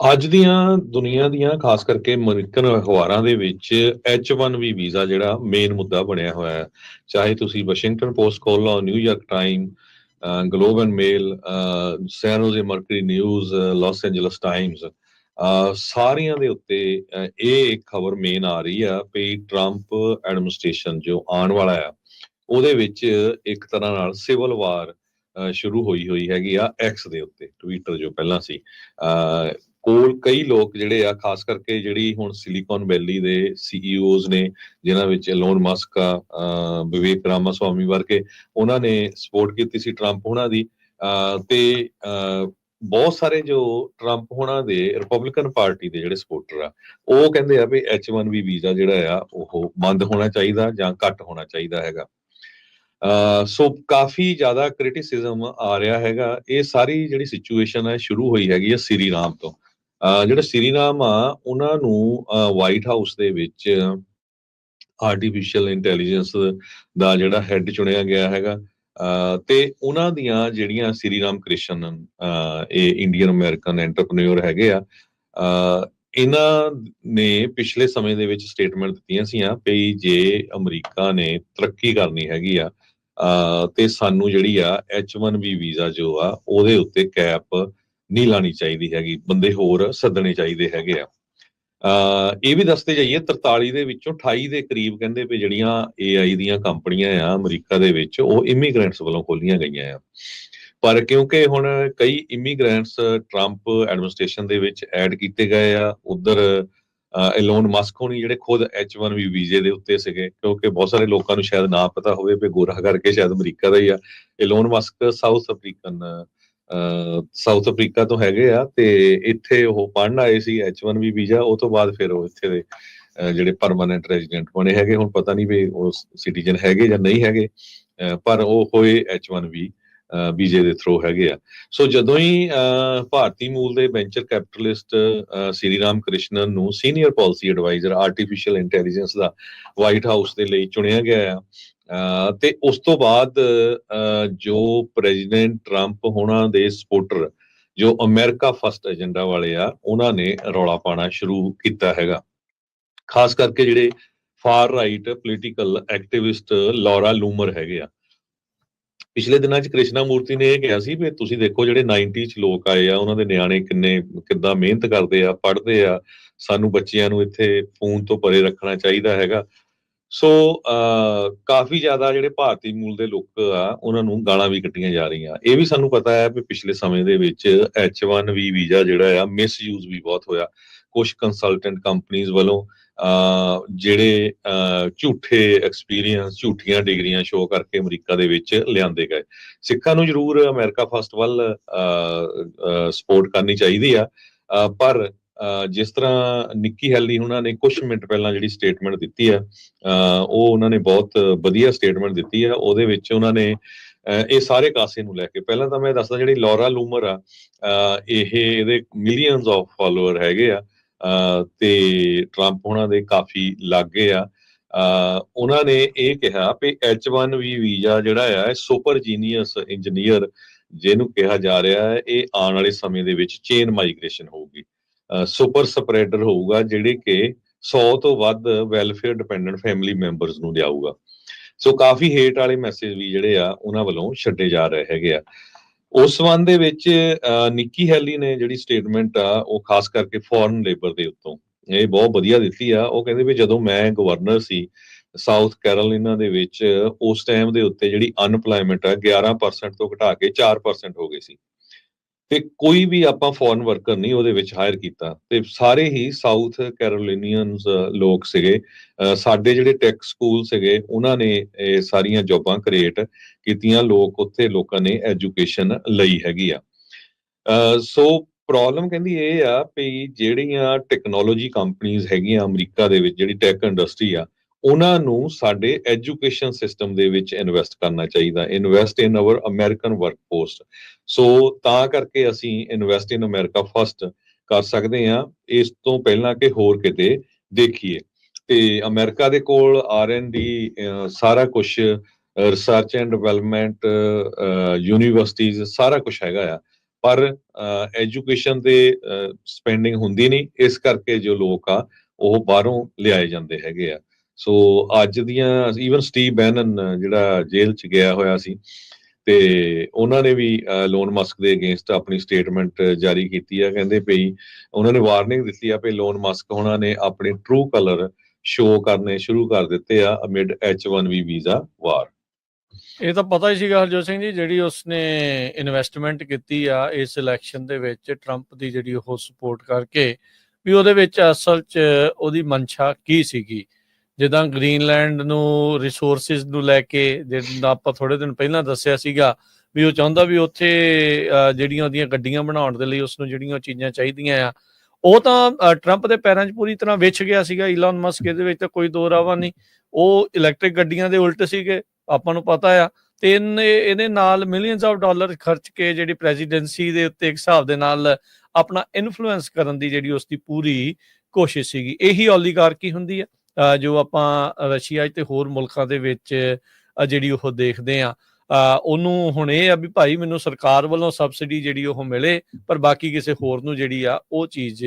ਅੱਜ ਦੀਆਂ ਦੁਨੀਆ ਦੀਆਂ ਖਾਸ ਕਰਕੇ ਅਮਰੀਕਨ ਅਖਬਾਰਾਂ ਦੇ ਵਿੱਚ H1B ਵੀਜ਼ਾ ਜਿਹੜਾ ਮੇਨ ਮੁੱਦਾ ਬਣਿਆ ਹੋਇਆ ਹੈ। ਚਾਹੇ ਤੁਸੀਂ ਵਾਸ਼ਿੰਗਟਨ ਪੋਸਟ ਖੋਲ ਲਓ, New York Time, Globe and Mail, San Jose Mercury News, Los Angeles Times, ਸਾਰੀਆਂ ਦੇ ਉੱਤੇ ਇਹ ਇੱਕ ਖਬਰ ਮੇਨ ਆ ਰਹੀ ਆ ਵੀ ਟਰੰਪ ਐਡਮਿਨਿਸਟ੍ਰੇਸ਼ਨ ਜੋ ਆਉਣ ਵਾਲਾ ਆ ਉਹਦੇ ਵਿੱਚ ਇੱਕ ਤਰ੍ਹਾਂ ਨਾਲ ਸਿਵਲ ਵਾਰ ਸ਼ੁਰੂ ਹੋਈ ਹੈਗੀ ਆ ਐਕਸ ਦੇ ਉੱਤੇ, ਟਵਿੱਟਰ ਜੋ ਪਹਿਲਾਂ ਸੀ। ਕੋਲ ਕਈ ਲੋਕ ਜਿਹੜੇ ਆ, ਖਾਸ ਕਰਕੇ ਜਿਹੜੀ ਹੁਣ ਸਿਲੀਕਨ ਵੈਲੀ ਦੇ ਸੀਈਓਜ਼ ਨੇ, ਜਿਨ੍ਹਾਂ ਵਿੱਚ ਐਲੋਨ ਮਸਕ ਆ, ਵਿਵੇਕ ਰਾਮਾਸਵਾਮੀ ਵਰਗੇ, ਉਹਨਾਂ ਨੇ ਸਪੋਰਟ ਕੀਤੀ ਸੀ ਟਰੰਪ ਹੋਣਾ ਦੀ। ਤੇ ਬਹੁਤ ਸਾਰੇ ਜੋ ਟਰੰਪ ਹੋਣਾ ਦੇ ਰਿਪਬਲਿਕਨ ਪਾਰਟੀ ਦੇ ਜਿਹੜੇ ਸਪੋਰਟਰ ਆ, ਉਹ ਕਹਿੰਦੇ ਆ ਵੀ H1B ਵੀਜ਼ਾ ਜਿਹੜਾ ਆ ਉਹ ਬੰਦ ਹੋਣਾ ਚਾਹੀਦਾ ਜਾਂ ਘੱਟ ਹੋਣਾ ਚਾਹੀਦਾ ਹੈਗਾ। ਸੋ ਕਾਫੀ ਜ਼ਿਆਦਾ ਕ੍ਰਿਟਿਸਿਜ਼ਮ ਆ ਰਿਹਾ ਹੈਗਾ। ਇਹ ਸਾਰੀ ਜਿਹੜੀ ਸਿਚੁਏਸ਼ਨ ਹੈ ਸ਼ੁਰੂ ਹੋਈ ਹੈਗੀ ਆ ਸ੍ਰੀਰਾਮ ਤੋਂ। ਜਿਹੜਾ ਸ੍ਰੀਰਾਮ ਆ, ਉਹਨਾਂ ਨੂੰ ਵਾਈਟ ਹਾਊਸ ਦੇ ਵਿੱਚ ਆਰਟੀਫਿਸ਼ੀਅਲ ਇੰਟੈਲੀਜੈਂਸ ਦਾ ਜਿਹੜਾ ਹੈੱਡ ਚੁਣਿਆ ਗਿਆ ਹੈਗਾ। ਤੇ ਉਹਨਾਂ ਦੀਆਂ ਜਿਹੜੀਆਂ ਸ੍ਰੀਰਾਮ ਕ੍ਰਿਸ਼ਨ, ਇਹ ਇੰਡੀਅਨ ਅਮਰੀਕਨ ਐਂਟਰਪ੍ਰੇਨਿਓਰ ਹੈਗੇ ਆ, ਇਹਨਾਂ ਨੇ ਪਿਛਲੇ ਸਮੇਂ ਦੇ ਵਿੱਚ ਸਟੇਟਮੈਂਟ ਦਿੱਤੀਆਂ ਸੀਆਂ ਵੀ ਜੇ ਅਮਰੀਕਾ ਨੇ ਤਰੱਕੀ ਕਰਨੀ ਹੈਗੀ ਆ ਤੇ ਸਾਨੂੰ ਜਿਹੜੀ ਆ H1B ਵੀਜ਼ਾ ਜੋ ਆ ਉਹਦੇ ਉੱਤੇ ਕੈਪ ਨਹੀਂ ਲਾਣੀ ਚਾਹੀਦੀ ਹੈਗੀ, ਬੰਦੇ ਹੋਰ ਸੱਦਣੇ ਚਾਹੀਦੇ ਹੈਗੇ ਆ। ਇਹ ਵੀ ਦੱਸਦੇ ਜਾਈਏ 43 ਦੇ ਵਿੱਚੋਂ 28 ਦੇ ਕਰੀਬ ਕਹਿੰਦੇ ਵੀ ਜਿਹੜੀਆਂ AI ਦੀਆਂ ਕੰਪਨੀਆਂ ਆ ਅਮਰੀਕਾ ਦੇ ਵਿੱਚ, ਉਹ ਇਮੀਗ੍ਰੈਂਟਸ ਵੱਲੋਂ ਖੋਲੀਆਂ ਗਈਆਂ ਆ। ਪਰ ਕਿਉਂਕਿ ਹੁਣ ਕਈ ਇਮੀਗ੍ਰੈਂਟਸ ਟਰੰਪ ਐਡਮਿਨਿਸਟ੍ਰੇਸ਼ਨ ਦੇ ਵਿੱਚ ਐਡ ਕੀਤੇ ਗਏ ਆ, ਉਧਰ ਐਲੋਨ ਮਸਕ ਹੋਣੀ ਜਿਹੜੇ ਖੁਦ H1B ਵੀਜ਼ੇ ਦੇ ਉੱਤੇ ਸੀਗੇ, ਕਿਉਂਕਿ ਬਹੁਤ ਸਾਰੇ ਲੋਕਾਂ ਨੂੰ ਸ਼ਾਇਦ ਨਾ ਪਤਾ ਹੋਵੇ ਵੀ ਗੋਰਾ ਕਰਕੇ ਸ਼ਾਇਦ ਅਮਰੀਕਾ ਦਾ ਹੀ ਆ। ਐਲੋਨ ਮਸਕ ਸਾਊਥ ਅਫਰੀਕਾ ਤੋਂ ਹੈਗੇ ਆ, ਤੇ ਇੱਥੇ ਉਹ ਪੜ੍ਹਨ ਆਏ ਸੀ H1B ਵੀਜ਼ਾ। ਉਹ ਤੋਂ ਬਾਅਦ ਫਿਰ ਉਹ ਇੱਥੇ ਦੇ ਜਿਹੜੇ ਪਰਮਾਨੈਂਟ ਰੈਜ਼ੀਡੈਂਟ ਬਣੇ ਹੈਗੇ। ਹੁਣ ਪਤਾ ਨਹੀਂ ਵੀ ਉਹ ਸਿਟੀਜ਼ਨ ਹੈਗੇ ਜਾਂ ਨਹੀਂ ਹੈਗੇ, ਪਰ ਉਹ ਹੋਏ H1B ਵੀਜ਼ੇ ਦੇ ਥਰੂ ਹੈਗੇ ਆ। ਸੋ ਜਦੋਂ ਹੀ ਭਾਰਤੀ ਮੂਲ ਦੇ ਵੈਂਚਰ ਕੈਪੀਟਲਿਸਟ ਸ੍ਰੀਰਾਮ ਕ੍ਰਿਸ਼ਨਨ ਨੂੰ senior policy adviser artificial intelligence ਦਾ ਵਾਈਟ ਹਾਊਸ ਦੇ ਲਈ ਚੁਣਿਆ ਗਿਆ ਆ, ਤੇ ਉਸ ਤੋਂ ਬਾਅਦ ਜੋ ਪ੍ਰੈਜ਼ੀਡੈਂਟ ਟਰੰਪ ਹੋਣਾ ਦੇ ਸਪੋਰਟਰ ਜੋ ਅਮਰੀਕਾ ਫਸਟ ਏਜੰਡਾ ਵਾਲੇ ਆ, ਉਹਨਾਂ ਨੇ ਰੌਲਾ ਪਾਉਣਾ ਸ਼ੁਰੂ ਕੀਤਾ ਹੈਗਾ। ਖਾਸ ਕਰਕੇ ਜਿਹੜੇ far right political activist Laura Loomer ਹੈਗੇ ਆ। ਪਿਛਲੇ ਦਿਨਾਂ 'ਚ ਕ੍ਰਿਸ਼ਨਾ ਮੂਰਤੀ ਨੇ ਇਹ ਕਿਹਾ ਸੀ ਵੀ ਤੁਸੀਂ ਦੇਖੋ ਜਿਹੜੇ 90 'ਚ ਲੋਕ ਆਏ ਆ, ਉਹਨਾਂ ਦੇ ਨਿਆਣੇ ਕਿੱਦਾਂ ਮਿਹਨਤ ਕਰਦੇ ਆ, ਪੜ੍ਹਦੇ ਆ, ਸਾਨੂੰ ਬੱਚਿਆਂ ਨੂੰ ਇੱਥੇ ਫੋਨ ਤੋਂ ਪਰੇ ਰੱਖਣਾ ਚਾਹੀਦਾ ਹੈਗਾ। ਸੋ ਕਾਫੀ ਜ਼ਿਆਦਾ ਜਿਹੜੇ ਭਾਰਤੀ ਮੂਲ ਦੇ ਲੋਕ ਆ, ਉਹਨਾਂ ਨੂੰ ਗਾਲਾਂ ਵੀ ਕੱਢੀਆਂ ਜਾ ਰਹੀਆਂ। ਇਹ ਵੀ ਸਾਨੂੰ ਪਤਾ ਹੈ ਵੀ ਪਿਛਲੇ ਸਮੇਂ ਦੇ ਵਿੱਚ H1B ਵੀਜ਼ਾ ਜਿਹੜਾ ਆ ਮਿਸਯੂਜ਼ ਵੀ ਬਹੁਤ ਹੋਇਆ। ਕੁਝ ਕੰਸਲਟੈਂਟ ਕੰਪਨੀਜ਼ ਵੱਲੋਂ ਜਿਹੜੇ ਝੂਠੇ ਐਕਸਪੀਰੀਅੰਸ, ਝੂਠੀਆਂ ਡਿਗਰੀਆਂ ਸ਼ੋਅ ਕਰਕੇ ਅਮਰੀਕਾ ਦੇ ਵਿੱਚ ਲਿਆਂਦੇ ਗਏ। ਸਿੱਖਾਂ ਨੂੰ ਜ਼ਰੂਰ ਅਮਰੀਕਾ ਫਸਟ ਵੱਲ ਸਪੋਰਟ ਕਰਨੀ ਚਾਹੀਦੀ ਆ, ਪਰ ਜਿਸ ਤਰ੍ਹਾਂ ਨਿੱਕੀ ਹੈਲੀ ਉਹਨਾਂ ਨੇ ਕੁਝ ਮਿੰਟ ਪਹਿਲਾਂ ਜਿਹੜੀ ਸਟੇਟਮੈਂਟ ਦਿੱਤੀ ਆ, ਉਹ ਉਹਨਾਂ ਨੇ ਬਹੁਤ ਵਧੀਆ ਸਟੇਟਮੈਂਟ ਦਿੱਤੀ ਆ। ਉਹਦੇ ਵਿੱਚ ਉਹਨਾਂ ਨੇ ਇਹ ਸਾਰੇ ਕਾਸੇ ਨੂੰ ਲੈ ਕੇ, ਪਹਿਲਾਂ ਤਾਂ ਮੈਂ ਦੱਸਦਾ ਜਿਹੜੀ ਲੌਰਾ ਲੂਮਰ ਆ, ਇਹਦੇ ਮਿਲੀਅਨਸ ਆਫ ਫਾਲੋਅਰ ਹੈਗੇ ਆ, ਤੇ ਟਰੰਪ ਉਹਨਾਂ ਦੇ ਕਾਫੀ ਲਾਗੇ ਆ। ਉਹਨਾਂ ਨੇ ਇਹ ਕਿਹਾ ਵੀ H1B ਵੀਜ਼ਾ ਜਿਹੜਾ ਆ ਸੁਪਰ ਜੀਨੀਅਸ ਇੰਜੀਨੀਅਰ ਜਿਹਨੂੰ ਕਿਹਾ ਜਾ ਰਿਹਾ ਹੈ, ਇਹ ਆਉਣ ਵਾਲੇ ਸਮੇਂ ਦੇ ਵਿੱਚ ਚੇਨ ਮਾਈਗ੍ਰੇਸ਼ਨ ਹੋਊਗੀ, ਸੁਪਰ ਸਪਰੈਡਰ ਹੋਊਗਾ, ਜਿਹੜੇ ਕਿ 100 ਤੋਂ ਵੱਧ ਵੈਲਫੇਅਰ ਡਿਪੈਂਡੈਂਟ ਫੈਮਿਲੀ ਮੈਂਬਰਸ ਨੂੰ ਲਿਆਊਗਾ। ਸੋ ਕਾਫੀ ਹੇਟ ਵਾਲੇ ਮੈਸੇਜ ਵੀ ਜਿਹੜੇ ਆ ਉਹਨਾਂ ਵੱਲੋਂ ਛੱਡੇ ਜਾ ਰਹੇ ਹੈਗੇ ਆ। ਉਸ ਸੰਬੰਧ ਦੇ ਵਿੱਚ ਨਿੱਕੀ ਹੈਲੀ ਨੇ ਜਿਹੜੀ ਸਟੇਟਮੈਂਟ ਆ, ਉਹ ਖਾਸ ਕਰਕੇ ਫੋਰਨ ਲੇਬਰ ਦੇ ਉੱਤੋਂ ਇਹ ਬਹੁਤ ਵਧੀਆ ਦਿੱਤੀ ਆ। ਉਹ ਕਹਿੰਦੇ ਵੀ ਜਦੋਂ ਮੈਂ ਗਵਰਨਰ ਸੀ ਸਾਊਥ ਕੈਰੋਲੀਨਾ ਦੇ ਵਿੱਚ, ਉਸ ਟਾਈਮ ਦੇ ਉੱਤੇ ਜਿਹੜੀ ਅਨਪਲਾਇਮੈਂਟ ਆ 11% ਤੋਂ ਘਟਾ ਕੇ 4% ਹੋ ਗਈ ਸੀ, ਤੇ ਕੋਈ ਵੀ ਆਪਾਂ ਫੋਰਨ ਵਰਕਰ ਨਹੀਂ ਉਹਦੇ ਵਿੱਚ ਹਾਇਰ ਕੀਤਾ, ਤੇ ਸਾਰੇ ਹੀ ਸਾਊਥ ਕੈਰੋਲੀਨੀਅਨਸ ਲੋਕ ਸੀਗੇ। ਸਾਡੇ ਜਿਹੜੇ ਟੈਕ ਸਕੂਲ ਸੀਗੇ, ਉਹਨਾਂ ਨੇ ਇਹ ਸਾਰੀਆਂ ਜੌਬਾਂ ਕ੍ਰੀਏਟ ਕੀਤੀਆਂ, ਉੱਥੇ ਲੋਕਾਂ ਨੇ ਐਜੂਕੇਸ਼ਨ ਲਈ ਹੈਗੀ ਆ। ਸੋ ਪ੍ਰੋਬਲਮ ਕਹਿੰਦੀ ਇਹ ਆ ਵੀ ਜਿਹੜੀਆਂ ਟੈਕਨੋਲੋਜੀ ਕੰਪਨੀਜ਼ ਹੈਗੀਆਂ ਅਮਰੀਕਾ ਦੇ ਵਿੱਚ, ਜਿਹੜੀ ਟੈਕ ਇੰਡਸਟਰੀ ਆ, ਉਹਨਾਂ ਨੂੰ ਸਾਡੇ ਐਜੂਕੇਸ਼ਨ ਸਿਸਟਮ ਦੇ ਵਿੱਚ ਇਨਵੈਸਟ ਕਰਨਾ ਚਾਹੀਦਾ, invest in our American workforce. So ਤਾਂ ਕਰਕੇ ਅਸੀਂ ਇਨਵੈਸਟ ਇਨ ਅਮਰੀਕਾ ਫਸਟ ਕਰ ਸਕਦੇ ਹਾਂ, ਇਸ ਤੋਂ ਪਹਿਲਾਂ ਕਿ ਹੋਰ ਕਿਤੇ ਦੇਖੀਏ। ਤੇ ਅਮਰੀਕਾ ਦੇ ਕੋਲ R&D ਸਾਰਾ ਕੁਝ, ਰਿਸਰਚ ਐਂਡ ਡਿਵੈਲਪਮੈਂਟ, ਯੂਨੀਵਰਸਿਟੀਜ਼, ਸਾਰਾ ਕੁਝ ਹੈਗਾ ਆ। ਪਰ ਐਜੂਕੇਸ਼ਨ ਤੇ ਸਪੈਂਡਿੰਗ ਹੁੰਦੀ ਨਹੀਂ, ਇਸ ਕਰਕੇ ਜੋ ਲੋਕ ਆ ਉਹ ਬਾਹਰੋਂ ਲਿਆਏ ਜਾਂਦੇ ਹੈਗੇ ਆ। ਸੋ ਅੱਜ ਦੀਆਂ ਈਵਨ ਸਟੀਵ ਬੈਨਨ ਜਿਹੜਾ ਜੇਲ੍ਹ 'ਚ ਗਿਆ ਹੋਇਆ ਸੀ, ਤੇ ਉਹਨਾਂ ਨੇ ਵੀ ਲੋਨ ਮਸਕ ਦੇ ਅਗੇਂਸਟ ਆਪਣੀ ਸਟੇਟਮੈਂਟ ਜਾਰੀ ਕੀਤੀ ਆ। ਕਹਿੰਦੇ ਪਈ ਉਹਨਾਂ ਨੇ ਵਾਰਨਿੰਗ ਦਿੱਤੀ ਆ ਵੀ ਲੋਨ ਮਸਕ ਉਹਨਾਂ ਨੇ ਆਪਣੇ ਟਰੂ ਕਲਰ ਸ਼ੋ ਕਰਨੇ ਸ਼ੁਰੂ ਕਰ ਦਿੱਤੇ ਆ ਅਮਿਡ H1B ਵੀਜ਼ਾ ਵਾਰ। ਇਹ ਤਾਂ ਪਤਾ ਹੀ ਸੀਗਾ ਹਰਜੋਤ ਸਿੰਘ ਜੀ, ਜਿਹੜੀ ਉਸਨੇ ਇਨਵੈਸਟਮੈਂਟ ਕੀਤੀ ਆ ਇਸ ਇਲੈਕਸ਼ਨ ਦੇ ਵਿੱਚ ਟਰੰਪ ਦੀ, ਜਿਹੜੀ ਉਹ ਸਪੋਰਟ ਕਰਕੇ, ਵੀ ਉਹਦੇ ਵਿੱਚ ਅਸਲ 'ਚ ਉਹਦੀ ਮਨਸ਼ਾ ਕੀ ਸੀਗੀ। ਜਿੱਦਾਂ ਗ੍ਰੀਨਲੈਂਡ ਨੂੰ ਰਿਸੋਰਸਿਸ ਨੂੰ ਲੈ ਕੇ, ਜਿੱਦਾਂ ਆਪਾਂ ਥੋੜੇ ਦਿਨ ਪਹਿਲਾਂ ਦੱਸਿਆ ਸੀਗਾ ਵੀ ਉਹ ਚਾਹੁੰਦਾ ਵੀ ਉੱਥੇ ਜਿਹੜੀਆਂ ਉਹਦੀਆਂ ਗੱਡੀਆਂ ਬਣਾਉਣ ਦੇ ਲਈ ਉਸਨੂੰ ਜਿਹੜੀਆਂ ਚੀਜ਼ਾਂ ਚਾਹੀਦੀਆਂ ਆ, ਉਹ ਤਾਂ ਟਰੰਪ ਦੇ ਪੈਰਾਂ 'ਚ ਪੂਰੀ ਤਰ੍ਹਾਂ ਵਿਛ ਗਿਆ ਸੀਗਾ ਈਲਨ ਮਸਕ। ਇਹਦੇ ਵਿੱਚ ਤਾਂ ਕੋਈ ਦੋ ਰਾਵਾ ਨਹੀਂ। ਉਹ ਇਲੈਕਟ੍ਰਿਕ ਗੱਡੀਆਂ ਦੇ ਉਲਟ ਸੀਗੇ, ਆਪਾਂ ਨੂੰ ਪਤਾ ਆ। ਤੇ ਇਹਦੇ ਨਾਲ ਮਿਲੀਅਨਸ ਆਫ ਡਾਲਰ ਖਰਚ ਕੇ ਜਿਹੜੀ ਪ੍ਰੈਜ਼ੀਡੈਂਸੀ ਦੇ ਉੱਤੇ ਇੱਕ ਹਿਸਾਬ ਦੇ ਨਾਲ ਆਪਣਾ ਇਨਫਲੂਐਂਸ ਕਰਨ ਦੀ ਜਿਹੜੀ ਉਸਦੀ ਪੂਰੀ ਕੋਸ਼ਿਸ਼ ਸੀਗੀ। ਇਹੀ ਓਲੀਗਾਰਕੀ ਹੁੰਦੀ ਆ ਜੋ ਆਪਾਂ ਰਸ਼ੀਆ ਤੇ ਹੋਰ ਮੁਲਕਾਂ ਦੇ ਵਿੱਚ ਜਿਹੜੀ ਉਹ ਦੇਖਦੇ ਆ। ਉਹਨੂੰ ਹੁਣ ਇਹ ਆ ਵੀ ਭਾਈ ਮੈਨੂੰ ਸਰਕਾਰ ਵੱਲੋਂ ਸਬਸਿਡੀ ਜਿਹੜੀ ਉਹ ਮਿਲੇ, ਪਰ ਬਾਕੀ ਕਿਸੇ ਹੋਰ ਨੂੰ ਜਿਹੜੀ ਆ ਉਹ ਚੀਜ਼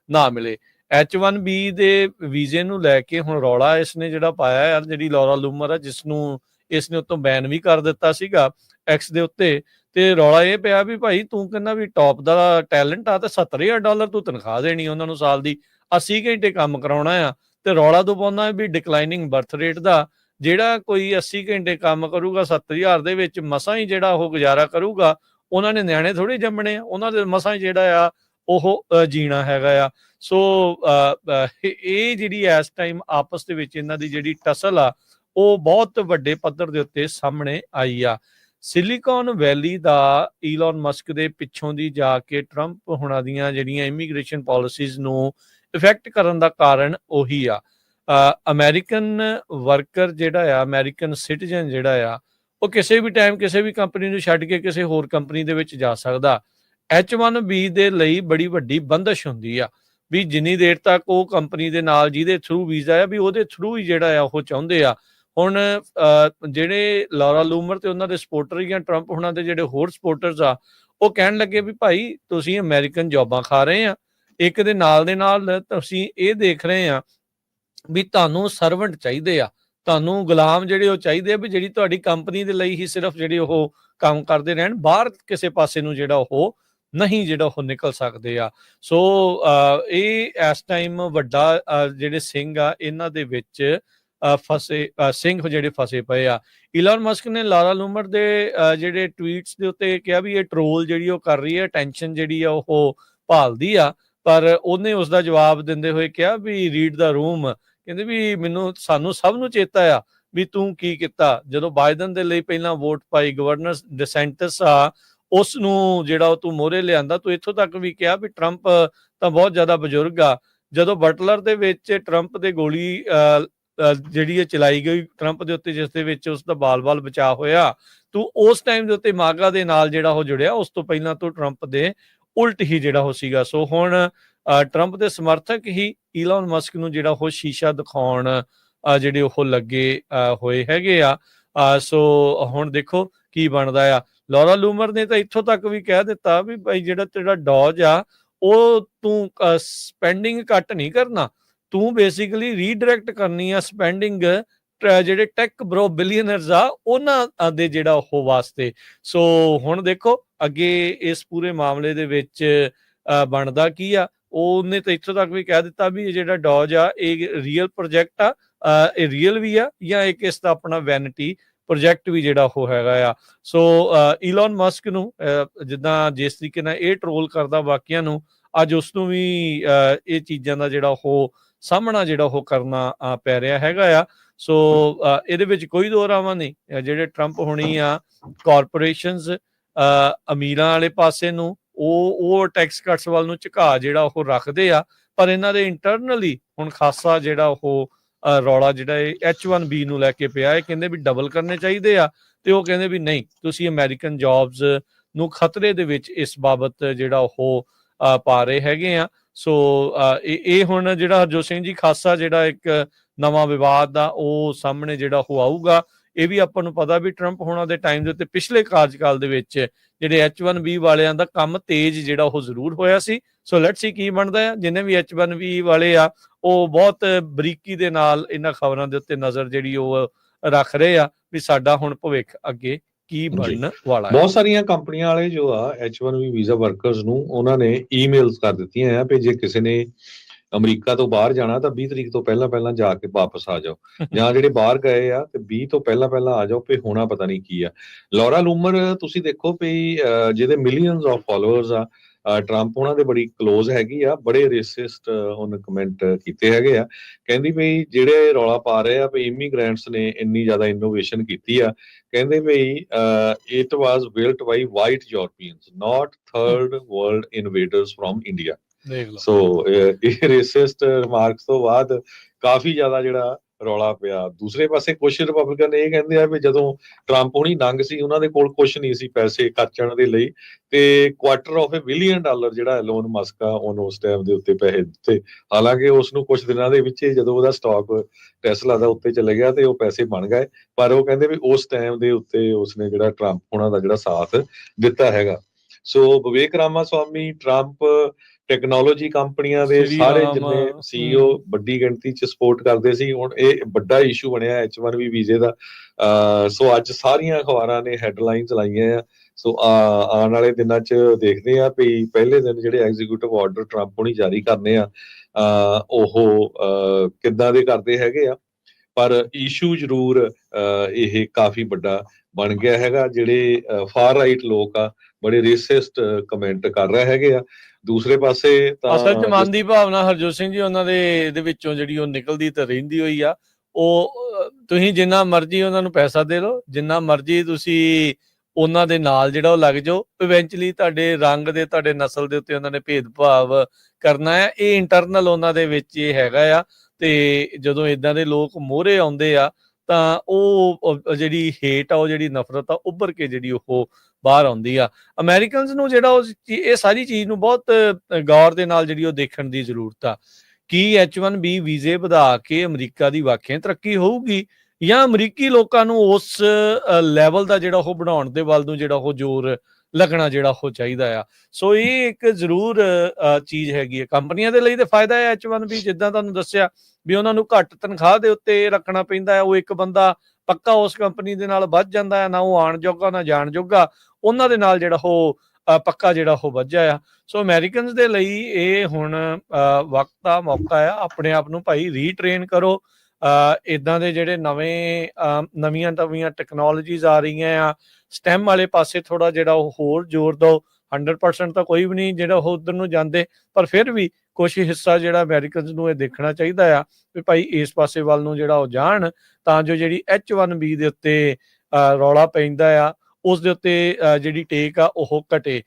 ਨਾ ਮਿਲੇ। H1B ਦੇ ਵੀਜ਼ੇ ਨੂੰ ਲੈ ਕੇ ਹੁਣ ਰੌਲਾ ਇਸਨੇ ਜਿਹੜਾ ਪਾਇਆ ਯਾਰ, ਜਿਹੜੀ ਲੌਰਾ ਲੂਮਰ ਆ, ਜਿਸਨੂੰ ਇਸਨੇ ਉੱਤੋਂ ਬੈਨ ਵੀ ਕਰ ਦਿੱਤਾ ਸੀਗਾ ਐਕਸ ਦੇ ਉੱਤੇ, ਤੇ ਰੌਲਾ ਇਹ ਪਿਆ ਵੀ ਭਾਈ ਤੂੰ ਕਹਿੰਦਾ ਵੀ ਟੌਪ ਦਾ ਟੈਲੈਂਟ ਆ ਤੇ $70,000 ਤੂੰ ਤਨਖਾਹ ਦੇਣੀ ਉਹਨਾਂ ਨੂੰ ਸਾਲ ਦੀ, 80 ਘੰਟੇ ਕੰਮ ਕਰਾਉਣਾ ਆ, ਤੇ ਰੌਲਾ ਤੂੰ ਪਾਉਂਦਾ ਵੀ ਡਿਕਲਾਈਨਿੰਗ ਬਰਥ ਰੇਟ ਦਾ। ਜਿਹੜਾ ਕੋਈ 80 ਘੰਟੇ ਕੰਮ ਕਰੂਗਾ 70,000 ਦੇ ਵਿੱਚ ਮਸਾਂ ਹੀ ਜਿਹੜਾ ਉਹ ਗੁਜ਼ਾਰਾ ਕਰੂਗਾ। ਉਹਨਾਂ ਨੇ ਨਿਆਣੇ ਥੋੜੇ ਜੰਮਣੇ ਆ, ਉਹਨਾਂ ਦੇ ਮਸਾਂ ਹੀ ਜਿਹੜਾ ਆ ਉਹ ਜੀਣਾ ਹੈਗਾ ਆ। ਸੋ ਇਹ ਜਿਹੜੀ ਇਸ ਟਾਈਮ ਆਪਸ ਦੇ ਵਿੱਚ ਇਹਨਾਂ ਦੀ ਜਿਹੜੀ ਟਸਲ ਆ ਉਹ ਬਹੁਤ ਵੱਡੇ ਪੱਧਰ ਦੇ ਉੱਤੇ ਸਾਹਮਣੇ ਆਈ ਆ। ਸਿਲੀਕਨ ਵੈਲੀ ਦਾ ਈਲਨ ਮਸਕ ਦੇ ਪਿੱਛੋਂ ਦੀ ਜਾ ਕੇ ਟਰੰਪ ਹੁਣਾਂ ਦੀਆਂ ਜਿਹੜੀਆਂ ਇਮੀਗ੍ਰੇਸ਼ਨ ਪਾਲਿਸੀਜ਼ ਨੂੰ ਇਫੈਕਟ ਕਰਨ ਦਾ ਕਾਰਨ ਉਹੀ ਆ। ਅਮਰੀਕਨ ਵਰਕਰ ਜਿਹੜਾ ਆ, ਅਮਰੀਕਨ ਸਿਟੀਜ਼ਨ ਜਿਹੜਾ ਆ, ਉਹ ਕਿਸੇ ਵੀ ਟਾਈਮ ਕਿਸੇ ਵੀ ਕੰਪਨੀ ਨੂੰ ਛੱਡ ਕੇ ਕਿਸੇ ਹੋਰ ਕੰਪਨੀ ਦੇ ਵਿੱਚ ਜਾ ਸਕਦਾ। H1B ਦੇ ਲਈ ਬੜੀ ਵੱਡੀ ਬੰਦਸ਼ ਹੁੰਦੀ ਆ ਵੀ ਜਿੰਨੀ ਦੇਰ ਤੱਕ ਉਹ ਕੰਪਨੀ ਦੇ ਨਾਲ ਜਿਹਦੇ ਥਰੂ ਵੀਜ਼ਾ ਆ ਵੀ ਉਹਦੇ ਥਰੂ ਹੀ ਜਿਹੜਾ ਆ ਉਹ ਚਾਹੁੰਦੇ ਆ। ਹੁਣ ਜਿਹੜੇ ਲੌਰਾ ਲੂਮਰ ਤੇ ਉਹਨਾਂ ਦੇ ਸਪੋਰਟਰ ਜਾਂ ਟਰੰਪ ਹੁਣਾਂ ਦੇ ਜਿਹੜੇ ਹੋਰ ਸਪੋਰਟਰਸ ਆ, ਉਹ ਕਹਿਣ ਲੱਗੇ ਵੀ ਭਾਈ ਤੁਸੀਂ ਅਮਰੀਕਨ ਜੌਬਾਂ ਖਾ ਰਹੇ ਆ, ਇੱਕ ਦੇ ਨਾਲ ਤੁਸੀਂ ਇਹ ਦੇਖ ਰਹੇ ਆ ਵੀ ਤੁਹਾਨੂੰ ਸਰਵੈਂਟ ਚਾਹੀਦੇ ਆ, ਤੁਹਾਨੂੰ ਗੁਲਾਮ ਜਿਹੜੇ ਉਹ ਚਾਹੀਦੇ ਆ ਵੀ ਜਿਹੜੀ ਤੁਹਾਡੀ ਕੰਪਨੀ ਦੇ ਲਈ ਹੀ ਸਿਰਫ ਜਿਹੜੇ ਉਹ ਕੰਮ ਕਰਦੇ ਰਹਿਣ, ਬਾਹਰ ਕਿਸੇ ਪਾਸੇ ਨੂੰ ਜਿਹੜਾ ਉਹ ਨਹੀਂ ਜਿਹੜਾ ਉਹ ਨਿਕਲ ਸਕਦੇ ਆ। ਸੋ ਇਹ ਇਸ ਟਾਈਮ ਵੱਡਾ ਜਿਹੜੇ ਸਿੰਘ ਆ ਇਹਨਾਂ ਦੇ ਵਿੱਚ ਸਿੰਘ ਜਿਹੜੇ ਫਸੇ ਪਏ ਆ। ਈਲਨ ਮਸਕ ਨੇ ਲਾਰਾ ਲੂਮਰ ਦੇ ਜਿਹੜੇ ਟਵੀਟਸ ਦੇ ਉੱਤੇ ਕਿਹਾ ਵੀ ਇਹ ਟਰੋਲ ਜਿਹੜੀ ਉਹ ਕਰ ਰਹੀ ਹੈ, ਟੈਨਸ਼ਨ ਜਿਹੜੀ ਆ ਉਹ ਭਾਲਦੀ ਆ, ਪਰ ਉਹਨੇ ਉਸ ਦਾ ਜਵਾਬ ਦਿੰਦੇ ਹੋਏ ਕਿਹਾ ਵੀ ਰੀਡ ਦਾ ਰੂਮ, ਕਹਿੰਦੇ ਵੀ ਸਾਨੂੰ ਸਭ ਨੂੰ ਚੇਤਾ ਆ ਵੀ ਤੂੰ ਕੀ ਕੀਤਾ ਜਦੋਂ ਬਾਈਡਨ ਦੇ ਲਈ ਪਹਿਲਾਂ ਵੋਟ ਪਾਈ। ਗਵਰਨਰ ਡਿਸੈਂਟਸ ਆ, ਉਸ ਨੂੰ ਜਿਹੜਾ ਉਹ ਤੂੰ ਮੋਹਰੇ ਲਿਆਂਦਾ। ਤੂੰ ਇੱਥੋਂ ਤੱਕ ਵੀ ਕਿਹਾ ਵੀ ਟਰੰਪ ਤਾਂ ਬਹੁਤ ਜ਼ਿਆਦਾ ਬਜ਼ੁਰਗ ਆ। ਜਦੋਂ ਬਟਲਰ ਦੇ ਵਿੱਚ ਟਰੰਪ ਦੇ ਗੋਲੀ ਜਿਹੜੀ ਇਹ ਚਲਾਈ ਗਈ ਟਰੰਪ ਦੇ ਉੱਤੇ, ਜਿਸ ਦੇ ਵਿੱਚ ਉਸ ਦਾ ਬਾਲ-ਬਾਲ ਬਚਾਅ ਹੋਇਆ, ਤੂੰ ਉਸ ਟਾਈਮ ਦੇ ਉੱਤੇ ਮਾਗਾ ਦੇ ਨਾਲ ਜਿਹੜਾ ਉਹ ਜੁੜਿਆ। ਉਸ ਤੋਂ ਪਹਿਲਾਂ ਤੋਂ ਟਰੰਪ ਦੇ ਉਲਟ ਹੀ ਜਿਹੜਾ ਉਹ ਸੀਗਾ। ਸੋ ਹੁਣ ਟਰੰਪ ਦੇ ਸਮਰਥਕ ਹੀ ਈਲਨ ਮਸਕ ਨੂੰ ਜਿਹੜਾ ਉਹ ਸ਼ੀਸ਼ਾ ਦਿਖਾਉਣ ਜਿਹੜੇ ਉਹ ਲੱਗੇ ਹੋਏ ਹੈਗੇ ਆ। ਸੋ ਹੁਣ ਦੇਖੋ ਕੀ ਬਣਦਾ ਆ। ਲੌਰਾ ਲੂਮਰ ਨੇ ਤਾਂ ਇੱਥੋਂ ਤੱਕ ਵੀ ਕਹਿ ਦਿੱਤਾ ਵੀ ਭਾਈ ਜਿਹੜਾ ਤੇਰਾ ਡੌਜ ਆ ਉਹ ਤੂੰ ਸਪੈਂਡਿੰਗ ਘੱਟ ਨਹੀਂ ਕਰਨਾ, ਤੂੰ ਬੇਸਿਕਲੀ ਰੀਡਾਇਰੈਕਟ ਕਰਨੀ ਆ ਸਪੈਂਡਿੰਗ ਜਿਹੜੇ ਟੈਕ ਬਰੋ ਬਿਲੀਅਨਰਸ ਆ ਉਹਨਾਂ ਦੇ ਜਿਹੜਾ ਉਹ ਵਾਸਤੇ। ਸੋ ਹੁਣ ਦੇਖੋ ਅੱਗੇ ਇਸ ਪੂਰੇ ਮਾਮਲੇ ਦੇ ਵਿੱਚ ਬਣਦਾ ਕੀ ਆ। ਉਹਨੇ ਤਾਂ ਇੱਥੋਂ ਤੱਕ ਵੀ ਕਹਿ ਦਿੱਤਾ ਵੀ ਇਹ ਜਿਹੜਾ ਡੌਜ ਆ ਇਹ ਰੀਅਲ ਪ੍ਰੋਜੈਕਟ ਆ, ਇਹ ਰੀਅਲ ਵੀ ਆ ਜਾਂ ਇੱਕ ਇਸ ਦਾ ਆਪਣਾ ਵੈਨਿਟੀ ਪ੍ਰੋਜੈਕਟ ਵੀ ਜਿਹੜਾ ਉਹ ਹੈਗਾ ਆ। ਸੋ ਈਲਨ ਮਸਕ ਨੂੰ ਜਿੱਦਾਂ ਜਿਸ ਤਰੀਕੇ ਨਾਲ ਇਹ ਟਰੋਲ ਕਰਦਾ ਬਾਕੀਆਂ ਨੂੰ, ਅੱਜ ਉਸ ਨੂੰ ਵੀ ਇਹ ਚੀਜ਼ਾਂ ਦਾ ਜਿਹੜਾ ਉਹ ਸਾਹਮਣਾ ਜਿਹੜਾ ਉਹ ਕਰਨਾ ਪੈ ਰਿਹਾ ਹੈਗਾ ਆ। ਸੋ ਇਹਦੇ ਵਿੱਚ ਕੋਈ ਦੋ ਰਾਵਾਂ ਨਹੀਂ। ਜਿਹੜੇ ਟਰੰਪ ਹੋਣੀ ਆ ਕਾਰਪੋਰੇਸ਼ਨਸ ਅਮੀਰਾਂ ਵਾਲੇ ਪਾਸੇ ਨੂੰ ਉਹ ਟੈਕਸ ਕੱਟਸ ਵੱਲ ਨੂੰ ਝੁਕਾ ਜਿਹੜਾ ਉਹ ਰੱਖਦੇ ਆ, ਪਰ ਇਹਨਾਂ ਦੇ ਇੰਟਰਨਲੀ ਹੁਣ ਖਾਸਾ ਜਿਹੜਾ ਉਹ ਰੌਲਾ ਜਿਹੜਾ ਇਹ H1B ਨੂੰ ਲੈ ਕੇ ਪਿਆ। ਇਹ ਕਹਿੰਦੇ ਵੀ ਡਬਲ ਕਰਨੇ ਚਾਹੀਦੇ ਆ, ਤੇ ਉਹ ਕਹਿੰਦੇ ਵੀ ਨਹੀਂ, ਤੁਸੀਂ ਅਮਰੀਕਨ ਜੌਬਸ ਨੂੰ ਖਤਰੇ ਦੇ ਵਿੱਚ ਇਸ ਬਾਬਤ ਜਿਹੜਾ ਉਹ ਪਾ ਰਹੇ ਹੈਗੇ ਆ। ਸੋ ਇਹ ਹੁਣ ਜਿਹੜਾ ਹਰਜੋਤ ਸਿੰਘ ਜੀ ਖਾਸਾ ਜਿਹੜਾ ਇੱਕ ਨਵਾਂ ਵਿਵਾਦ ਦਾ ਉਹ ਸਾਹਮਣੇ ਜਿਹੜਾ ਉਹ ਆਊਗਾ। ਇਹ ਵੀ ਆਪਾਂ ਨੂੰ ਪਤਾ ਵੀ ਟਰੰਪ ਹੋਣਾ ਦੇ ਟਾਈਮ ਦੇ ਉੱਤੇ ਪਿਛਲੇ ਕਾਰਜਕਾਲ ਦੇ ਵਿੱਚ ਜਿਹੜੇ H1B ਵਾਲਿਆਂ ਦਾ ਕੰਮ ਤੇਜ਼ ਜਿਹੜਾ ਉਹ ਜ਼ਰੂਰ ਹੋਇਆ ਸੀ। ਸੋ ਲੈਟਸ ਸੀ ਕੀ ਬਣਦਾ ਆ। ਜਿੰਨੇ ਵੀ H1B ਵਾਲੇ ਆ ਉਹ ਬਹੁਤ ਬਰੀਕੀ ਦੇ ਨਾਲ ਇਹਨਾਂ ਖਬਰਾਂ ਦੇ ਉੱਤੇ ਨਜ਼ਰ ਜਿਹੜੀ ਉਹ ਰੱਖ ਰਹੇ ਆ ਵੀ ਸਾਡਾ ਹੁਣ ਭਵਿੱਖ ਅੱਗੇ ਕੀ ਬਣਨ ਵਾਲਾ ਹੈ। ਬਹੁਤ ਸਾਰੀਆਂ ਕੰਪਨੀਆਂ ਵਾਲੇ ਜੋ ਆ H1B ਵੀਜ਼ਾ ਵਰਕਰਸ ਨੂੰ ਉਹਨਾਂ ਨੇ ਈਮੇਲਸ ਕਰ ਦਿੱਤੀਆਂ ਆ ਵੀ ਜੇ ਕਿਸੇ ਨੇ ਅਮਰੀਕਾ ਤੋਂ ਬਾਹਰ ਜਾਣਾ ਤਾਂ 20 ਤਰੀਕ ਤੋਂ ਪਹਿਲਾਂ ਜਾ ਕੇ ਵਾਪਸ ਆ ਜਾਓ, ਜਾਂ ਜਿਹੜੇ ਬਾਹਰ ਗਏ ਆ ਤੇ 20 ਤੋਂ ਪਹਿਲਾਂ ਆ ਜਾਓ, ਵੀ ਹੋਣਾ ਪਤਾ ਨਹੀਂ ਕੀ ਆ। ਲੌਰਾ ਲੂਮਰ ਤੁਸੀਂ ਦੇਖੋ ਵੀ ਜਿਹਦੇ ਮਿਲੀਅਨਸ ਆਫ ਫਾਲੋਅਰਸ ਆ, ਟਰੰਪ ਉਹਨਾਂ ਦੇ ਬੜੀ ਕਲੋਜ਼ ਹੈਗੀ ਆ, ਬੜੇ ਰੇਸਿਸਟ ਉਹਨੇ ਕਮੈਂਟ ਕੀਤੇ ਹੈਗੇ ਆ। ਕਹਿੰਦੀ ਵੀ ਜਿਹੜੇ ਰੌਲਾ ਪਾ ਰਹੇ ਆ ਵੀ ਇਮੀਗ੍ਰੈਂਟਸ ਨੇ ਇੰਨੀ ਜ਼ਿਆਦਾ ਇਨੋਵੇਸ਼ਨ ਕੀਤੀ ਆ, ਕਹਿੰਦੇ ਵੀ it was built by white Europeans not third world invaders from India. So ਇਹ ਰੇਸਿਸਟ ਰਿਮਾਰਕਸ ਤੋਂ ਬਾਅਦ ਕਾਫੀ ਜ਼ਿਆਦਾ ਜਿਹੜਾ ਰੌਲਾ ਪਿਆ। ਦੂਸਰੇ ਪਾਸੇ ਕੁਝ ਰਿਪਬਲਿਕਨ ਇਹ ਕਹਿੰਦੇ ਆ ਵੀ ਜਦੋਂ ਟਰੰਪ ਹੁਣੀ ਨੰਗ ਸੀ, ਉਹਨਾਂ ਦੇ ਕੋਲ ਕੁਝ ਨਹੀਂ ਸੀ ਪੈਸੇ ਖਰਚਣ ਦੇ ਲਈ, ਤੇ $250 ਬਿਲੀਅਨ ਜਿਹੜਾ ਐਲੋਨ ਮਸਕ ਆ ਉਹਨੂੰ ਉਸ ਟਾਈਮ ਦੇ ਉੱਤੇ ਪੈਸੇ ਦਿੱਤੇ। ਹਾਲਾਂਕਿ ਉਸ ਨੂੰ ਕੁਝ ਦਿਨਾਂ ਦੇ ਵਿੱਚ ਜਦੋਂ ਉਹਦਾ ਸਟਾਕ ਟੈਸਲਾ ਦਾ ਉੱਤੇ ਚਲੇ ਗਿਆ ਤੇ ਉਹ ਪੈਸੇ ਬਣ ਗਏ, ਪਰ ਉਹ ਕਹਿੰਦੇ ਵੀ ਉਸ ਟਾਈਮ ਦੇ ਉੱਤੇ ਉਸਨੇ ਜਿਹੜਾ ਟਰੰਪ ਹੋਣਾ ਦਾ ਜਿਹੜਾ ਸਾਥ ਦਿੱਤਾ ਹੈਗਾ। ਸੋ ਵਿਵੇਕ ਰਾਮਾ ਸਵਾਮੀ, ਟਰੰਪ, ਟੈਕਨੋਲੋਜੀ ਕੰਪਨੀਆਂ ਦੇ ਸਾਰੇ ਜਿੰਨੇ CEO ਵੱਡੀ ਗਿਣਤੀ 'ਚ ਸਪੋਰਟ ਕਰਦੇ ਸੀ। ਹੁਣ ਇਹ ਵੱਡਾ ਇਸ਼ੂ ਬਣਿਆ H1B ਵੀਜ਼ੇ ਦਾ। ਸੋ ਅੱਜ ਸਾਰੀਆਂ ਅਖਬਾਰਾਂ ਨੇ ਹੈਡਲਾਈਨਸ ਲਾਈਆਂ ਆ। ਸੋ ਆਉਣ ਵਾਲੇ ਦਿਨਾਂ 'ਚ ਦੇਖਦੇ ਆ ਵੀ ਪਹਿਲੇ ਦਿਨ ਜਿਹੜੇ ਐਗਜ਼ੀਕਿਊਟਿਵ ਆਰਡਰ ਟਰੰਪ ਹੁਣੀ ਜਾਰੀ ਕਰਨੇ ਆ ਉਹ ਕਿੱਦਾਂ ਦੇ ਕਰਦੇ ਹੈਗੇ ਆ, ਪਰ ਇਸ਼ੂ ਜ਼ਰੂਰ ਇਹ ਕਾਫੀ ਵੱਡਾ ਬਣ ਗਿਆ ਹੈਗਾ। ਜਿਹੜੇ ਫਾਰ ਰਾਈਟ ਲੋਕ ਆ ਬੜੇ ਰੇਸਿਸਟ ਕਮੈਂਟ ਕਰ ਰਹੇ ਹੈਗੇ ਆ। ਦੂਸਰੇ ਪਾਸੇ ਤਾਂ ਅਸਲ 'ਚ ਮਨ ਦੀ ਭਾਵਨਾ ਹਰਜੋਤ ਸਿੰਘ ਜੀ ਉਹਨਾਂ ਦੇ ਵਿੱਚੋਂ ਜਿਹੜੀ ਉਹ ਨਿਕਲਦੀ ਤਾਂ ਰਹਿੰਦੀ ਹੋਈ ਆ। ਉਹ ਤੁਸੀਂ ਜਿੰਨਾ ਮਰਜ਼ੀ ਉਹਨਾਂ ਨੂੰ ਪੈਸਾ ਦੇ ਲਓ, ਜਿੰਨਾ ਮਰਜ਼ੀ ਤੁਸੀਂ ਉਹਨਾਂ ਦੇ ਨਾਲ ਜਿਹੜਾ ਉਹ ਲੱਗ ਜਾਓ, ਇਵੈਂਚੁਅਲੀ ਤੁਹਾਡੇ ਰੰਗ ਦੇ, ਤੁਹਾਡੇ ਨਸਲ ਦੇ ਉੱਤੇ ਉਹਨਾਂ ਨੇ ਭੇਦਭਾਵ ਕਰਨਾ ਹੈ। ਇਹ ਇੰਟਰਨਲ ਉਹਨਾਂ ਦੇ ਵਿੱਚ ਇਹ ਹੈਗਾ ਆ। ਤੇ ਜਦੋਂ ਇਦਾਂ ਦੇ ਲੋਕ ਮੋਹਰੇ ਆਉਂਦੇ ਆ ਤਾਂ ਉਹ ਜਿਹੜੀ ਹੇਟ ਆ, ਉਹ ਜਿਹੜੀ ਨਫ਼ਰਤ ਆ, ਉੱਭਰ ਕੇ ਜਿਹੜੀ ਉਹ ਬਾਹਰ ਆਉਂਦੀ ਆ। ਅਮਰੀਕਨਸ ਨੂੰ ਜਿਹੜਾ ਉਹ ਇਹ ਸਾਰੀ ਚੀਜ਼ ਨੂੰ ਬਹੁਤ ਗੌਰ ਦੇ ਨਾਲ ਜਿਹੜੀ ਉਹ ਦੇਖਣ ਦੀ ਜ਼ਰੂਰਤ ਆ। ਕੀ H1B ਵੀਜ਼ੇ ਵਧਾ ਕੇ ਅਮਰੀਕਾ ਦੀ ਵਾਕਿਆ ਤਰੱਕੀ ਹੋਊਗੀ, ਜਾਂ ਅਮਰੀਕੀ ਲੋਕਾਂ ਨੂੰ ਉਸ ਲੈਵਲ ਦਾ ਜਿਹੜਾ ਉਹ ਬਣਾਉਣ ਦੇ ਵੱਲ ਨੂੰ ਜਿਹੜਾ ਉਹ ਜ਼ੋਰ ਲੱਗਣਾ ਜਿਹੜਾ ਉਹ ਚਾਹੀਦਾ ਆ। ਸੋ ਇਹ ਇੱਕ ਜ਼ਰੂਰ ਚੀਜ਼ ਹੈਗੀ ਹੈ। ਕੰਪਨੀਆਂ ਦੇ ਲਈ ਤਾਂ ਫਾਇਦਾ ਹੈ H1B, ਜਿੱਦਾਂ ਤੁਹਾਨੂੰ ਦੱਸਿਆ ਵੀ ਉਹਨਾਂ ਨੂੰ ਘੱਟ ਤਨਖਾਹ ਦੇ ਉੱਤੇ ਰੱਖਣਾ ਪੈਂਦਾ ਹੈ। ਉਹ ਇੱਕ ਬੰਦਾ ਪੱਕਾ ਉਸ ਕੰਪਨੀ ਦੇ ਨਾਲ ਵੱਧ ਜਾਂਦਾ ਹੈ, ਨਾ ਉਹ ਆਉਣ ਜੋਗਾ ਨਾ ਜਾਣ ਜੋਗਾ, ਉਹਨਾਂ ਦੇ ਨਾਲ ਜਿਹੜਾ ਉਹ ਪੱਕਾ ਜਿਹੜਾ ਉਹ ਵੱਜਿਆ ਆ। ਸੋ ਅਮਰੀਕਨਸ ਦੇ ਲਈ ਇਹ ਹੁਣ ਵਕਤ ਦਾ ਮੌਕਾ ਆ, ਆਪਣੇ ਆਪ ਨੂੰ ਭਾਈ ਰੀਟ੍ਰੇਨ ਕਰੋ। ਇੱਦਾਂ ਦੇ ਜਿਹੜੇ ਨਵੀਆਂ ਟੈਕਨੋਲੋਜੀਜ਼ ਆ ਰਹੀਆਂ ਆ, ਸਟੈਮ ਵਾਲੇ ਪਾਸੇ ਥੋੜਾ ਜਿਹੜਾ ਉਹ ਹੋਰ ਜ਼ੋਰ ਦਿਓ। 100% ਤਾਂ ਕੋਈ ਵੀ ਨਹੀਂ ਜਿਹੜਾ ਉਹ ਉੱਧਰ ਨੂੰ ਜਾਂਦੇ, ਪਰ ਫਿਰ ਵੀ ਕੁਛ ਹਿੱਸਾ ਜਿਹੜਾ ਅਮਰੀਕਨਸ ਨੂੰ ਇਹ ਦੇਖਣਾ ਚਾਹੀਦਾ ਆ ਵੀ ਭਾਈ ਇਸ ਪਾਸੇ ਵੱਲ ਨੂੰ ਜਿਹੜਾ ਉਹ ਜਾਣ, ਤਾਂ ਜੋ ਜਿਹੜੀ H1B ਦੇ ਉੱਤੇ ਰੌਲਾ ਪੈਂਦਾ ਆ ਉਸ ਦੇ ਉੱਤੇ ਜਿਹੜੀ ਟੇਕ ਆ ਉਹ ਘਟੇ।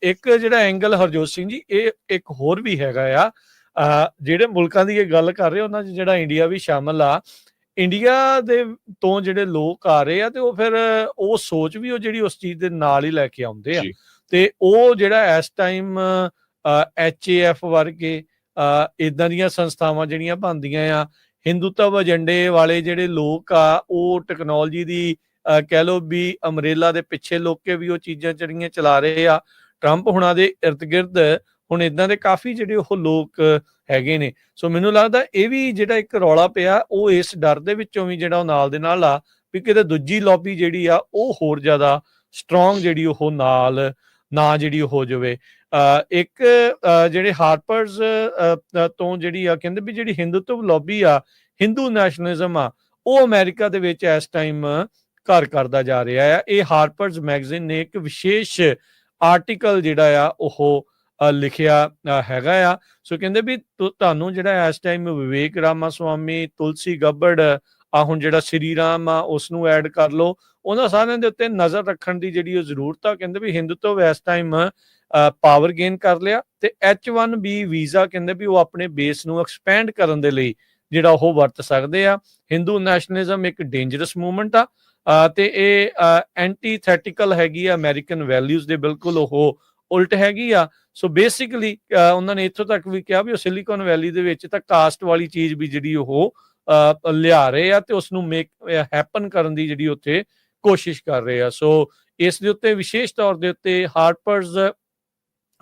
ਇੱਕ ਜਿਹੜਾ ਐਂਗਲ ਹਰਜੋਤ ਸਿੰਘ ਜੀ, ਇਹ ਇੱਕ ਹੋਰ ਵੀ ਹੈਗਾ ਆ। ਜਿਹੜੇ ਮੁਲਕਾਂ ਦੀ ਇਹ ਗੱਲ ਕਰ ਰਹੇ ਉਹਨਾਂ 'ਚ ਜਿਹੜਾ ਇੰਡੀਆ ਵੀ ਸ਼ਾਮਲ ਆ, ਇੰਡੀਆ ਦੇ ਤੋਂ ਜਿਹੜੇ ਲੋਕ ਆ ਰਹੇ ਆ ਤੇ ਉਹ ਫਿਰ ਉਹ ਸੋਚ ਵੀ ਉਹ ਜਿਹੜੀ ਉਸ ਚੀਜ਼ ਦੇ ਨਾਲ ਹੀ ਲੈ ਕੇ ਆਉਂਦੇ ਆ। ਤੇ ਉਹ ਜਿਹੜਾ ਇਸ ਟਾਈਮ HAF ਵਰਗੇ ਇਦਾਂ ਦੀਆਂ ਸੰਸਥਾਵਾਂ ਜਿਹੜੀਆਂ ਬਣਦੀਆਂ ਆ, ਹਿੰਦੂਤਵ ਏਜੰਡੇ ਵਾਲੇ ਜਿਹੜੇ ਲੋਕ ਆ, ਉਹ ਟੈਕਨੋਲੋਜੀ ਦੀ ਕਹਿ ਲਓ ਵੀ ਅਮਰੇਲਾ ਦੇ ਪਿੱਛੇ ਲੋਕ ਕੇ ਵੀ ਉਹ ਚੀਜ਼ਾਂ ਜਿਹੜੀਆਂ ਚਲਾ ਰਹੇ ਆ। ਟਰੰਪ ਹੁਣਾਂ ਦੇ ਇਰਦ ਗਿਰਦ ਹੁਣ ਇਦਾਂ ਦੇ ਕਾਫੀ ਜਿਹੜੇ ਉਹ ਲੋਕ ਹੈਗੇ ਨੇ। ਸੋ ਮੈਨੂੰ ਲੱਗਦਾ ਇਹ ਵੀ ਜਿਹੜਾ ਇੱਕ ਰੌਲਾ ਪਿਆ, ਉਹ ਇਸ ਡਰ ਦੇ ਵਿੱਚੋਂ ਵੀ ਜਿਹੜਾ ਉਹ ਨਾਲ ਦੇ ਨਾਲ ਆ ਵੀ ਕਿਤੇ ਦੂਜੀ ਲੌਬੀ ਜਿਹੜੀ ਆ ਉਹ ਹੋਰ ਜ਼ਿਆਦਾ ਸਟਰੋਂਗ ਜਿਹੜੀ ਉਹ ਨਾਲ ਨਾ ਜਿਹੜੀ ਹੋ ਜਾਵੇ। ਇੱਕ ਜਿਹੜੇ ਹਾਰਪਰਸ ਤੋਂ ਜਿਹੜੀ ਆ ਕਹਿੰਦੇ ਵੀ ਜਿਹੜੀ ਹਿੰਦੂਤਵ ਲੌਬੀ ਆ, ਹਿੰਦੂ ਨੈਸ਼ਨਲਿਜ਼ਮ ਆ, ਉਹ ਅਮਰੀਕਾ ਦੇ ਵਿੱਚ ਇਸ ਟਾਈਮ ਘਰ ਕਰਦਾ ਜਾ ਰਿਹਾ ਆ। ਇਹ ਹਾਰਪਰਸ ਮੈਗਜ਼ੀਨ ਨੇ ਇੱਕ ਵਿਸ਼ੇਸ਼ ਆਰਟੀਕਲ ਜਿਹੜਾ ਆ ਉਹ ਲਿਖਿਆ ਹੈਗਾ ਆ। ਸੋ ਕਹਿੰਦੇ ਵੀ ਤੁਹਾਨੂੰ ਜਿਹੜਾ ਇਸ ਟਾਈਮ ਵਿਵੇਕ ਰਾਮਾ ਸਵਾਮੀ, ਤੁਲਸੀ ਗੱਬੜ, ਹੁਣ ਜਿਹੜਾ ਸ਼੍ਰੀ ਰਾਮ ਆ ਉਸ ਨੂੰ ਐਡ ਕਰ ਲਓ, ਉਹਨਾਂ ਸਾਰਿਆਂ ਦੇ ਉੱਤੇ ਨਜ਼ਰ ਰੱਖਣ ਦੀ ਜਿਹੜੀ ਉਹ ਜ਼ਰੂਰਤ ਆ। ਕਹਿੰਦੇ ਵੀ ਹਿੰਦੂਤਵ ਇਸ ਟਾਈਮ ਪਾਵਰ ਗੇਨ ਕਰ ਲਿਆ ਤੇ H1B ਵੀਜ਼ਾ ਕਹਿੰਦੇ ਵੀ ਉਹ ਆਪਣੇ ਬੇਸ ਨੂੰ ਐਕਸਪੈਂਡ ਕਰਨ ਦੇ ਲਈ ਜਿਹੜਾ ਉਹ ਵਰਤ ਸਕਦੇ ਆ। ਹਿੰਦੂ ਨੈਸ਼ਨਲਿਜ਼ਮ ਇੱਕ ਡੇਂਜਰਸ ਮੂਵਮੈਂਟ ਆ ਤੇ ਇਹ ਐਂਟੀਥੈਟੀਕਲ ਹੈਗੀ ਆ ਅਮਰੀਕਨ ਵੈਲਿਊਜ਼ ਦੇ, ਬਿਲਕੁਲ ਉਹ ਉਲਟ ਹੈਗੀ ਆ। ਸੋ ਬੇਸਿਕਲੀ ਉਹਨਾਂ ਨੇ ਇੱਥੋਂ ਤੱਕ ਵੀ ਕਿਹਾ ਵੀ ਉਹ ਸਿਲੀਕਨ ਵੈਲੀ ਦੇ ਵਿੱਚ ਤਾਂ ਕਾਸਟ ਵਾਲੀ ਚੀਜ਼ ਵੀ ਜਿਹੜੀ ਉਹ ਲਿਆ ਰਹੇ ਆ ਤੇ ਉਸ ਨੂੰ ਮੇਕ ਹੈਪਨ ਕਰਨ ਦੀ ਜਿਹੜੀ ਉੱਥੇ ਕੋਸ਼ਿਸ਼ ਕਰ ਰਹੇ ਆ। ਸੋ ਇਸ ਦੇ ਉੱਤੇ ਵਿਸ਼ੇਸ਼ ਤੌਰ ਦੇ ਉੱਤੇ ਹਾਰਪਰਜ਼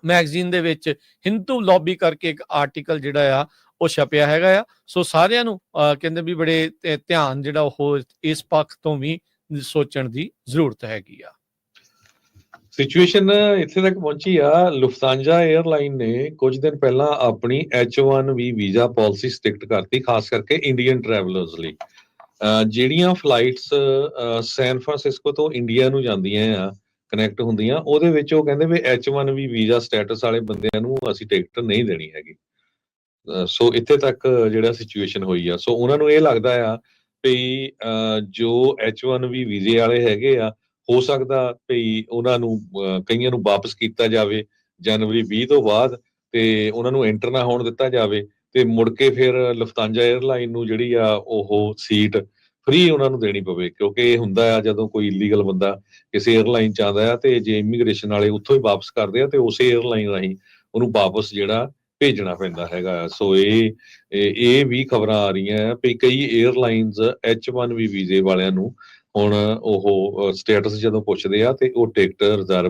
ਮੈਗਜ਼ੀਨ ਦੇ ਵਿੱਚ ਹਿੰਦੂ ਲੌਬੀ ਕਰਕੇ ਇੱਕ ਆਰਟੀਕਲ ਜਿਹੜਾ ਆ ਉਹ ਛਪਿਆ ਹੈਗਾ ਆ। ਸੋ ਸਾਰਿਆਂ ਨੂੰ ਕਹਿੰਦੇ ਵੀ ਬੜੇ ਧਿਆਨ ਜਿਹੜਾ ਉਹ ਇਸ ਪੱਖ ਤੋਂ ਵੀ ਸੋਚਣ ਦੀ ਜ਼ਰੂਰਤ ਹੈਗੀ ਆ। ਸਿਚੁਏਸ਼ਨ ਇੱਥੇ ਤੱਕ ਪਹੁੰਚੀ ਆ, ਲੁਫਤਾਂਜਾ 에ਅਰਲਾਈਨ ਨੇ ਕੁਝ ਦਿਨ ਪਹਿਲਾਂ ਆਪਣੀ H1B ਵੀਜ਼ਾ ਪਾਲਿਸੀ ਸਟ੍ਰਿਕਟ ਕਰਤੀ, ਖਾਸ ਕਰਕੇ ਇੰਡੀਅਨ ਟਰੈਵਲਰਸ ਲਈ। ਜਿਹੜੀਆਂ ਫਲਾਈਟਸ ਸੈਨ ਫਰਾਂਸਿਸਕੋ ਤੋਂ ਇੰਡੀਆ ਨੂੰ ਜਾਂਦੀਆਂ ਆ, ਕਨੈਕਟ ਹੁੰਦੀਆਂ, ਉਹਦੇ ਵਿੱਚ ਉਹ ਕਹਿੰਦੇ ਵੀ H1B ਵੀਜ਼ਾ ਸਟੇਟਸ ਵਾਲੇ ਬੰਦਿਆਂ ਨੂੰ ਅਸੀਂ ਟਿਕਟ ਨਹੀਂ ਦੇਣੀ ਹੈਗੀ। ਸੋ ਇੱਥੇ ਤੱਕ ਜਿਹੜਾ ਸਿਚੁਏਸ਼ਨ ਹੋਈ ਆ। ਸੋ ਉਹਨਾਂ ਨੂੰ ਇਹ ਲੱਗਦਾ ਆ ਵੀ ਜੋ H1B ਵੀਜ਼ੇ ਵਾਲੇ ਹੈਗੇ ਆ, ਹੋ ਸਕਦਾ ਵੀ ਉਹਨਾਂ ਨੂੰ ਕਈਆਂ ਨੂੰ ਵਾਪਸ ਕੀਤਾ ਜਾਵੇ ਜਨਵਰੀ 20 ਤੋਂ ਬਾਅਦ, ਤੇ ਉਹਨਾਂ ਨੂੰ ਐਂਟਰ ਨਾ ਹੋਣ ਦਿੱਤਾ ਜਾਵੇ, ਤੇ ਮੁੜ ਕੇ ਫਿਰ ਲੁਫਤਾਂਜਾ 에ਅਰਲਾਈਨ ਨੂੰ ਜਿਹੜੀ ਆ ਉਹ ਸੀਟ ਫ੍ਰੀ ਉਹਨਾਂ ਨੂੰ ਦੇਣੀ ਪਵੇ। ਕਿਉਂਕਿ ਇਹ ਹੁੰਦਾ ਆ ਜਦੋਂ ਕੋਈ ਇਲੀਗਲ ਬੰਦਾ ਕਿਸੇ 에ਅਰਲਾਈਨ ਚ ਆਉਂਦਾ ਆ, ਤੇ ਜੇ ਇਮੀਗ੍ਰੇਸ਼ਨ ਵਾਲੇ ਉੱਥੋਂ ਹੀ ਵਾਪਸ ਕਰਦੇ ਆ ਤੇ ਉਸੇ 에ਅਰਲਾਈਨ ਰਾਹੀਂ ਉਹਨੂੰ ਵਾਪਸ ਜਿਹੜਾ ਭੇਜਣਾ ਪੈਂਦਾ ਹੈਗਾ। ਸੋ ਇਹ ਵੀ ਖਬਰਾਂ ਆ ਰਹੀਆਂ ਆ ਵੀ ਕਈ 에ਅਰਲਾਈਨਸ H1B ਵੀਜ਼ੇ ਵਾਲਿਆਂ ਨੂੰ ਹੁਣ ਉਹ ਸਟੇਟਸ ਜਦੋਂ ਪੁੱਛਦੇ ਆ ਤੇ ਉਹ ਟਿਕਟ ਰਿਜ਼ਰਵ